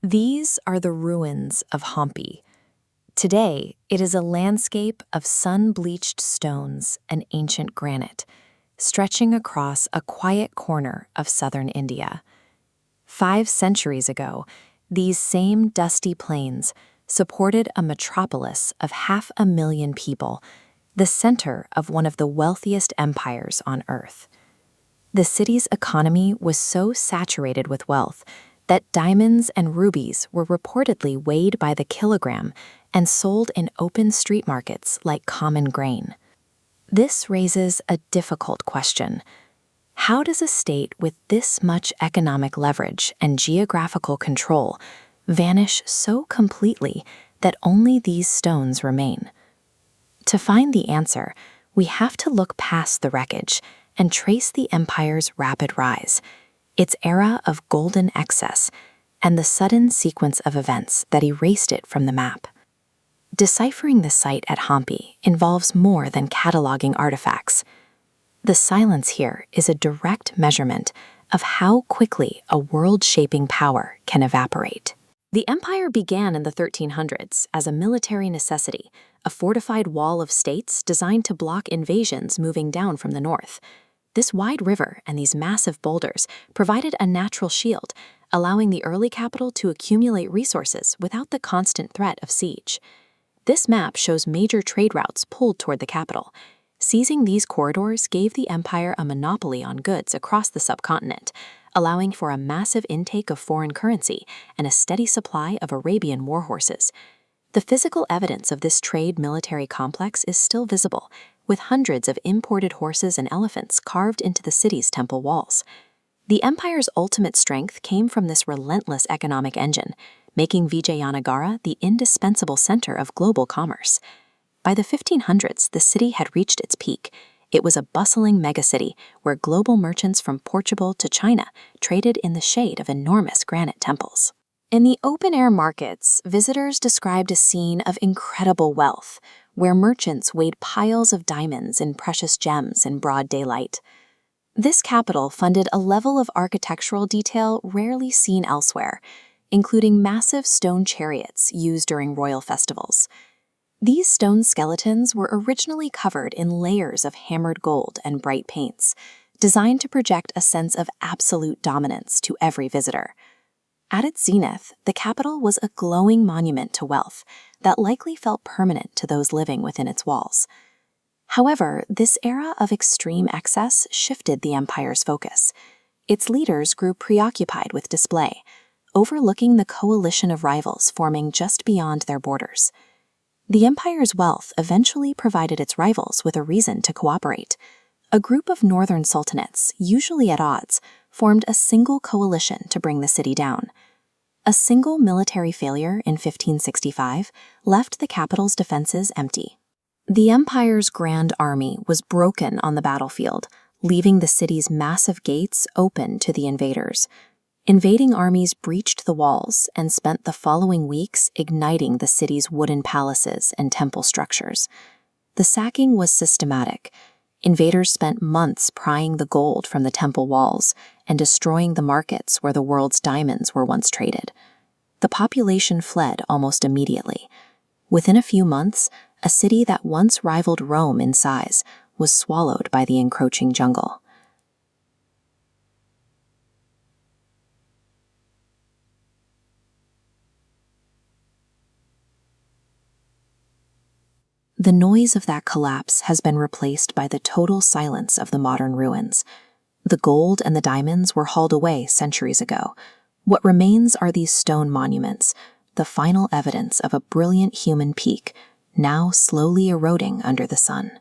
These are the ruins of Hampi. Today, it is a landscape of sun-bleached stones and ancient granite, stretching across a quiet corner of southern India. 5 centuries ago, these same dusty plains supported a metropolis of 500,000 people, the center of one of the wealthiest empires on Earth. The city's economy was so saturated with wealth that diamonds and rubies were reportedly weighed by the kilogram and sold in open street markets like common grain. This raises a difficult question. How does a state with this much economic leverage and geographical control vanish so completely that only these stones remain? To find the answer, we have to look past the wreckage and trace the empire's rapid rise, its era of golden excess, and the sudden sequence of events that erased it from the map. Deciphering the site at Hampi involves more than cataloging artifacts. The silence here is a direct measurement of how quickly a world-shaping power can evaporate. The empire began in the 1300s as a military necessity, a fortified wall of states designed to block invasions moving down from the north. This wide river and these massive boulders provided a natural shield, allowing the early capital to accumulate resources without the constant threat of siege. This map shows major trade routes pulled toward the capital. Seizing these corridors gave the empire a monopoly on goods across the subcontinent, allowing for a massive intake of foreign currency and a steady supply of Arabian war horses. The physical evidence of this trade military complex is still visible, with hundreds of imported horses and elephants carved into the city's temple walls. The empire's ultimate strength came from this relentless economic engine, making Vijayanagara the indispensable center of global commerce. By the 1500s, the city had reached its peak. It was a bustling megacity where global merchants from Portugal to China traded in the shade of enormous granite temples. In the open-air markets, visitors described a scene of incredible wealth, where merchants weighed piles of diamonds and precious gems in broad daylight. This capital funded a level of architectural detail rarely seen elsewhere, including massive stone chariots used during royal festivals. These stone skeletons were originally covered in layers of hammered gold and bright paints, designed to project a sense of absolute dominance to every visitor. At its zenith, the capital was a glowing monument to wealth that likely felt permanent to those living within its walls. However, this era of extreme excess shifted the empire's focus. Its leaders grew preoccupied with display, overlooking the coalition of rivals forming just beyond their borders. The empire's wealth eventually provided its rivals with a reason to cooperate. A group of northern sultanates, usually at odds, formed a single coalition to bring the city down. A single military failure in 1565 left the capital's defenses empty. The empire's grand army was broken on the battlefield, leaving the city's massive gates open to the invaders. Invading armies breached the walls and spent the following weeks igniting the city's wooden palaces and temple structures. The sacking was systematic. Invaders spent months prying the gold from the temple walls and destroying the markets where the world's diamonds were once traded. The population fled almost immediately. Within a few months, a city that once rivaled Rome in size was swallowed by the encroaching jungle. The noise of that collapse has been replaced by the total silence of the modern ruins. The gold and the diamonds were hauled away centuries ago. What remains are these stone monuments, the final evidence of a brilliant human peak, now slowly eroding under the sun.